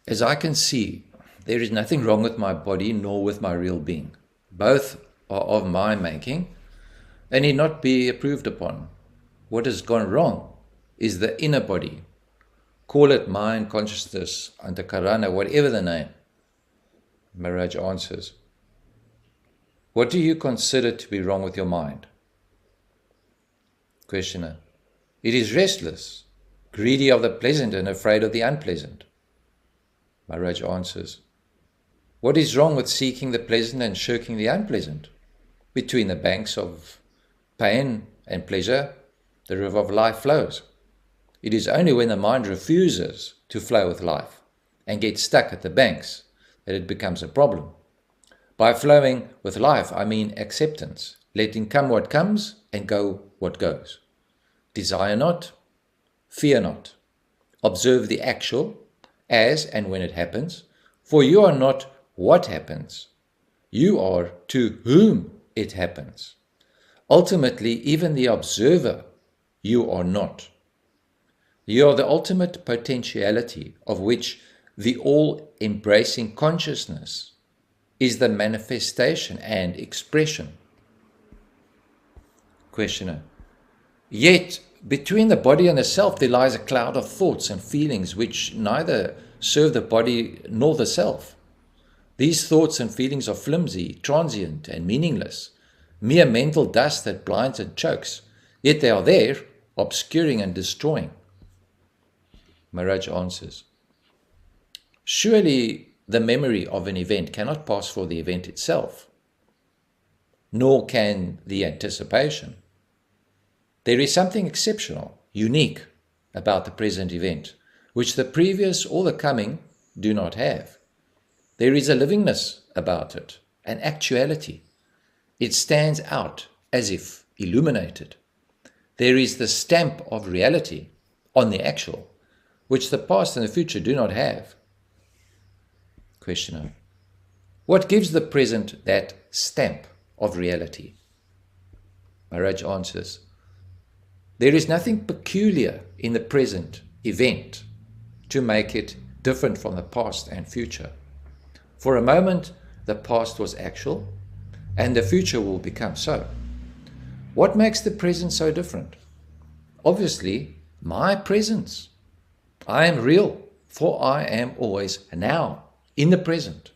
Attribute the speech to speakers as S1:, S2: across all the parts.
S1: As I can see, there is nothing wrong with my body nor with my real being. Both are of my making and need not be approved upon. What has gone wrong is the inner body. Call it mind, consciousness, antakarana, whatever the name. Maharaj answers, what do you consider to be wrong with your mind? Questioner, it is restless, greedy of the pleasant and afraid of the unpleasant. Maharaj answers, what is wrong with seeking the pleasant and shirking the unpleasant? Between the banks of pain and pleasure, the river of life flows. It is only when the mind refuses to flow with life and gets stuck at the banks that it becomes a problem. By flowing with life, I mean acceptance, letting come what comes and go what goes. Desire not, fear not. Observe the actual as and when it happens, for you are not what happens. You are to whom it happens. Ultimately, even the observer, you are not. You are the ultimate potentiality of which the all-embracing consciousness is the manifestation and expression. Questioner, yet between the body and the self there lies a cloud of thoughts and feelings which neither serve the body nor the self. These thoughts and feelings are flimsy, transient and meaningless, mere mental dust that blinds and chokes, yet they are there, obscuring and destroying. Maharaj answers, surely the memory of an event cannot pass for the event itself, nor can the anticipation. There is something exceptional, unique about the present event, which the previous or the coming do not have. There is a livingness about it, an actuality. It stands out as if illuminated. There is the stamp of reality on the actual, which the past and the future do not have. Questioner, what gives the present that stamp of reality? Maharaj answers, there is nothing peculiar in the present event to make it different from the past and future. For a moment, the past was actual, and the future will become so. What makes the present so different? Obviously, my presence. I am real, for I am always now, in the present.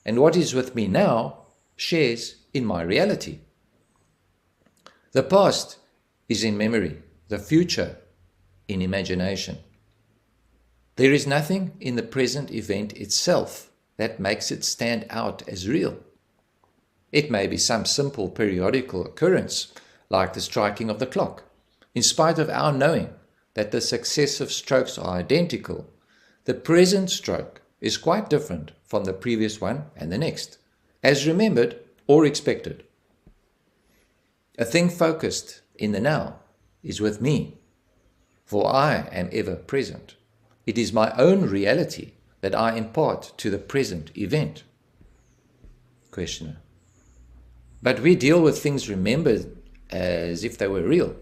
S1: And what is with me now shares in my reality. The past is in memory, the future in imagination. There is nothing in the present event itself that makes it stand out as real. It may be some simple periodical occurrence, like the striking of the clock. In spite of our knowing that the successive strokes are identical, the present stroke is quite different from the previous one and the next, as remembered or expected. A thing focused in the now is with me, for I am ever present. It is my own reality that I impart to the present event. Questioner, but we deal with things remembered as if they were real.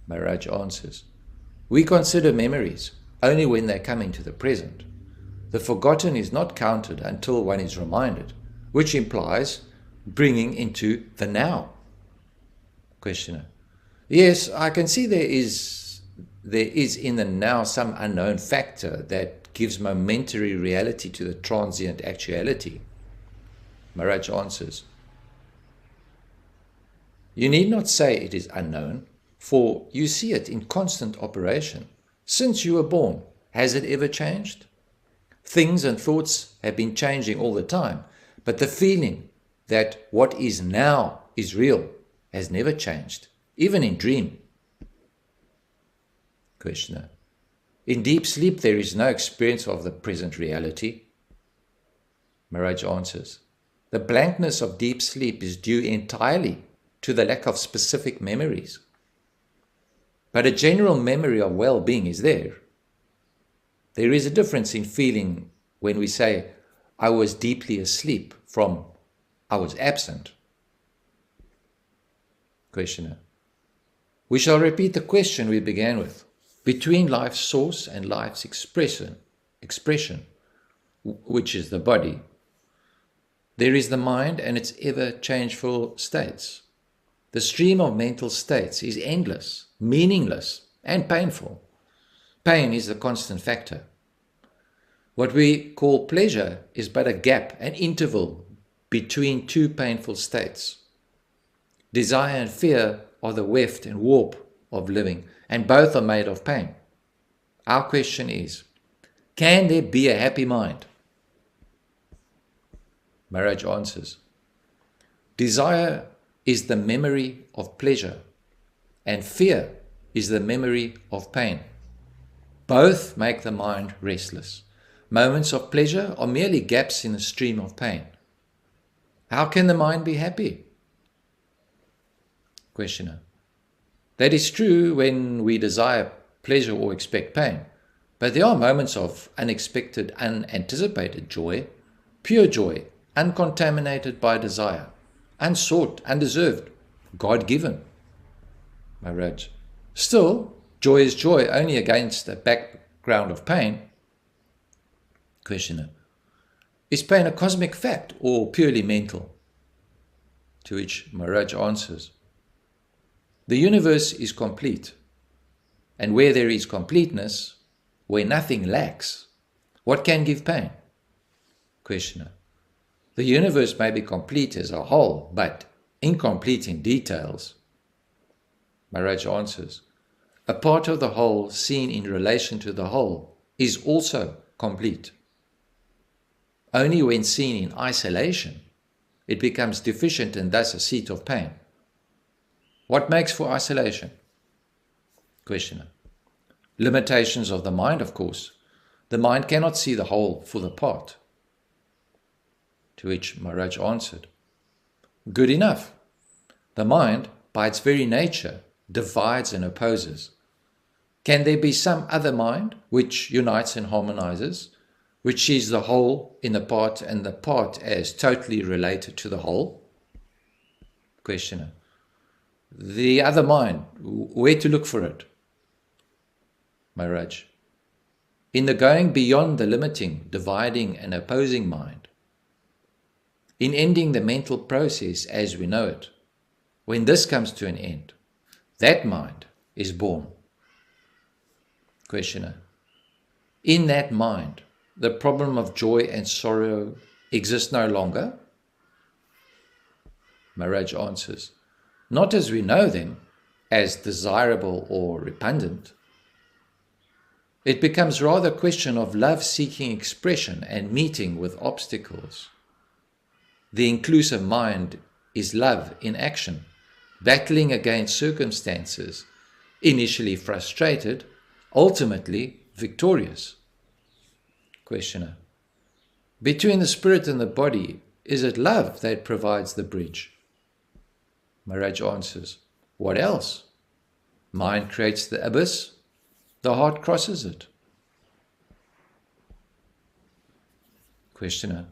S1: Maharaj answers, we consider memories only when they come into the present. The forgotten is not counted until one is reminded, which implies bringing into the now. Questioner, yes, I can see there is in the now some unknown factor that gives momentary reality to the transient actuality. Maharaj answers, you need not say it is unknown, for you see it in constant operation. Since you were born, has it ever changed? Things and thoughts have been changing all the time, but the feeling that what is now is real has never changed, even in dream. Questioner, in deep sleep there is no experience of the present reality. Maharaj answers, the blankness of deep sleep is due entirely to the lack of specific memories. But a general memory of well-being is there. There is a difference in feeling when we say, I was deeply asleep, from I was absent. Questioner, we shall repeat the question we began with. Between life's source and life's expression expression, which is the body, there is the mind and its ever-changeful states. The stream of mental states is endless, meaningless, and painful. Pain is the constant factor. What we call pleasure is but a gap, an interval between two painful states. Desire and fear are the weft and warp of living, and both are made of pain. Our question is, can there be a happy mind? Maharaj answers, desire is the memory of pleasure, and fear is the memory of pain. Both make the mind restless. Moments of pleasure are merely gaps in the stream of pain. How can the mind be happy? Questioner. That is true when we desire pleasure or expect pain, but there are moments of unexpected, unanticipated joy, pure joy, uncontaminated by desire, unsought, undeserved, God-given. Maharaj. Still, joy is joy only against a background of pain. Questioner. Is pain a cosmic fact or purely mental? To which Maharaj answers, the universe is complete, and where there is completeness, where nothing lacks, what can give pain? Questioner. The universe may be complete as a whole, but incomplete in details. Maharaj answers, a part of the whole seen in relation to the whole is also complete. Only when seen in isolation, it becomes deficient and thus a seat of pain. What makes for isolation? Questioner. Limitations of the mind, of course. The mind cannot see the whole for the part. To which Maharaj answered, good enough. The mind, by its very nature, divides and opposes. Can there be some other mind which unites and harmonizes, which sees the whole in the part and the part as totally related to the whole? Questioner. The other mind, where to look for it? Maharaj. In the going beyond the limiting, dividing and opposing mind. In ending the mental process as we know it. When this comes to an end, that mind is born. Questioner. In that mind, the problem of joy and sorrow exists no longer? Maharaj answers, not as we know them, as desirable or repugnant. It becomes rather a question of love seeking expression and meeting with obstacles. The inclusive mind is love in action, battling against circumstances, initially frustrated, ultimately victorious. Questioner. Between the spirit and the body, is it love that provides the bridge? Maharaj answers, what else? Mind creates the abyss, the heart crosses it. Questioner.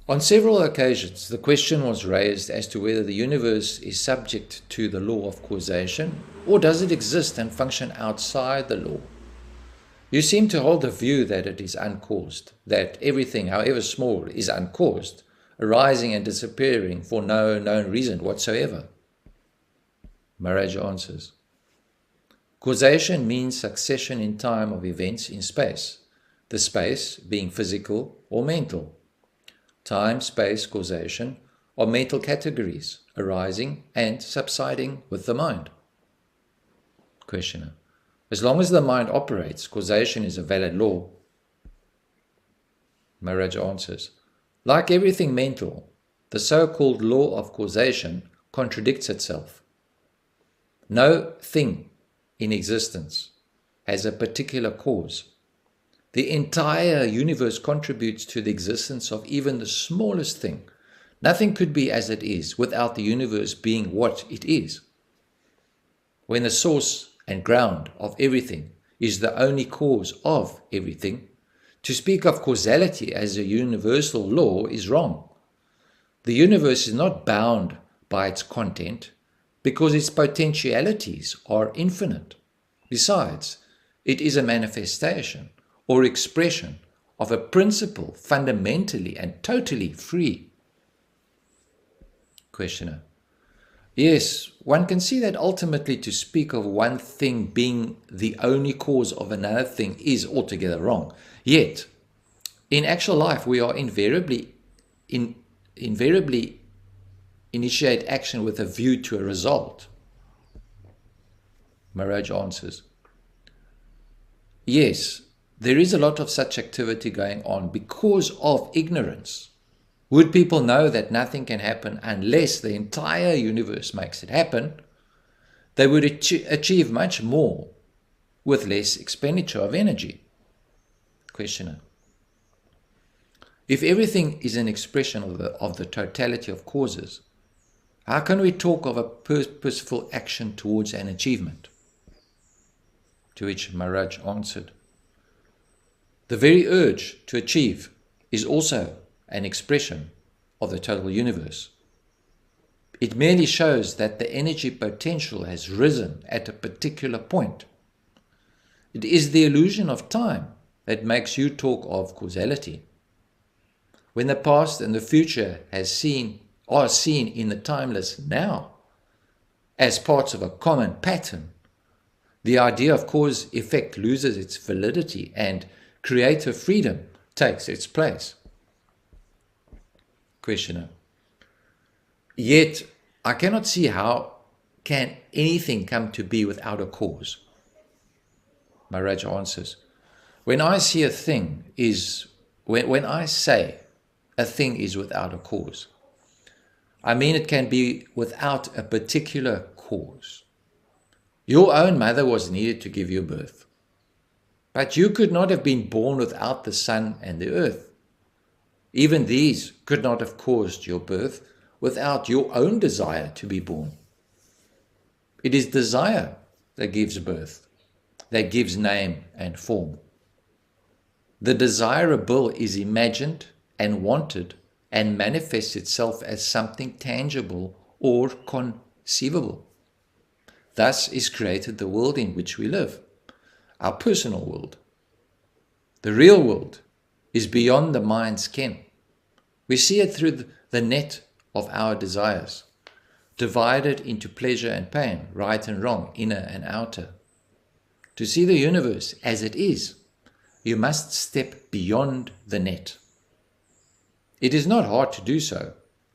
S1: On several occasions, the question was raised as to whether the universe is subject to the law of causation, or does it exist and function outside the law? You seem to hold the view that it is uncaused, that everything, however small, is uncaused, arising and disappearing for no known reason whatsoever. Maharaj answers, causation means succession in time of events in space, the space being physical or mental. Time, space, causation are mental categories arising and subsiding with the mind. Questioner. As long as the mind operates, causation is a valid law. Maharaj answers, like everything mental, the so-called law of causation contradicts itself. No thing in existence has a particular cause. The entire universe contributes to the existence of even the smallest thing. Nothing could be as it is without the universe being what it is. When the source and ground of everything is the only cause of everything, to speak of causality as a universal law is wrong. The universe is not bound by its content because its potentialities are infinite. Besides, It is a manifestation or expression of a principle fundamentally and totally free. Questioner. Yes, one can see that ultimately to speak of one thing being the only cause of another thing is altogether wrong. Yet, in actual life, we are invariably initiate action with a view to a result. Maharaj answers, yes, there is a lot of such activity going on because of ignorance. Would people know that nothing can happen unless the entire universe makes it happen, they would achieve much more with less expenditure of energy. Questioner. If everything is an expression of the totality of causes, how can we talk of a purposeful action towards an achievement? To which Maharaj answered, the very urge to achieve is also an expression of the total universe. It merely shows that the energy potential has risen at a particular point. It is the illusion of time that makes you talk of causality. When the past and the future are seen in the timeless now as parts of a common pattern, the idea of cause-effect loses its validity and creative freedom takes its place. Questioner. Yet, I cannot see how can anything come to be without a cause. Maharaj answers, when I say a thing is without a cause, I mean it can be without a particular cause. Your own mother was needed to give you birth, but you could not have been born without the sun and the earth. Even these could not have caused your birth without your own desire to be born. It is desire that gives birth, that gives name and form. The desirable is imagined and wanted and manifests itself as something tangible or conceivable. Thus is created the world in which we live, our personal world. The real world is beyond the mind's ken. We see it through the net of our desires, divided into pleasure and pain, right and wrong, inner and outer. To see the universe as it is, you must step beyond the net. It is not hard to do so,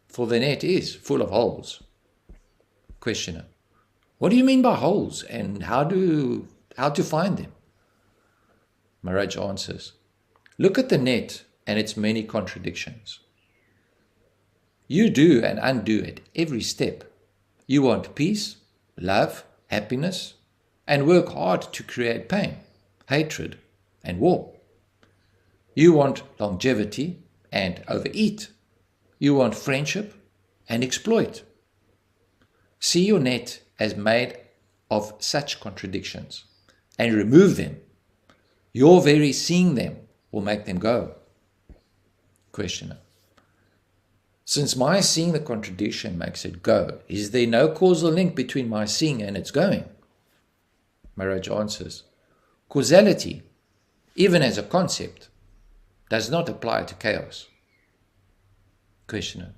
S1: for the net is full of holes. Questioner. What do you mean by holes, and how to find them? Maharaj answers, look at the net and its many contradictions. You do and undo at every step. You want peace, love, happiness, and work hard to create pain, hatred, and war. You want longevity and overeat. You want friendship and exploit. See your net as made of such contradictions and remove them. Your very seeing them will make them go. Questioner. Since my seeing the contradiction makes it go, is there no causal link between my seeing and its going? Maharaj answers, causality, even as a concept, does not apply to chaos. Questioner.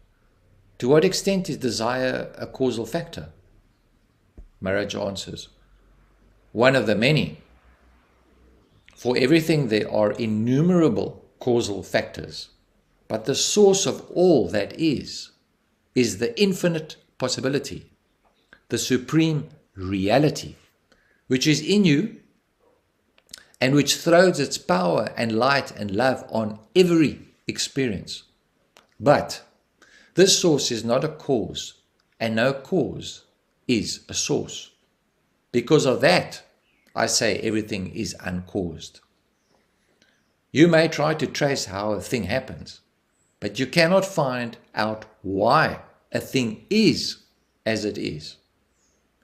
S1: To what extent is desire a causal factor? Maharaj answers, one of the many. For everything there are innumerable causal factors, but the source of all that is the infinite possibility, the supreme reality, which is in you and which throws its power and light and love on every experience. But this source is not a cause, and no cause is a source. Because of that, I say everything is uncaused. You may try to trace how a thing happens, but you cannot find out why a thing is as it is.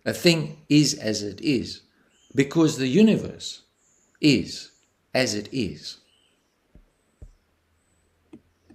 S1: A thing is as it is because the universe is as it is.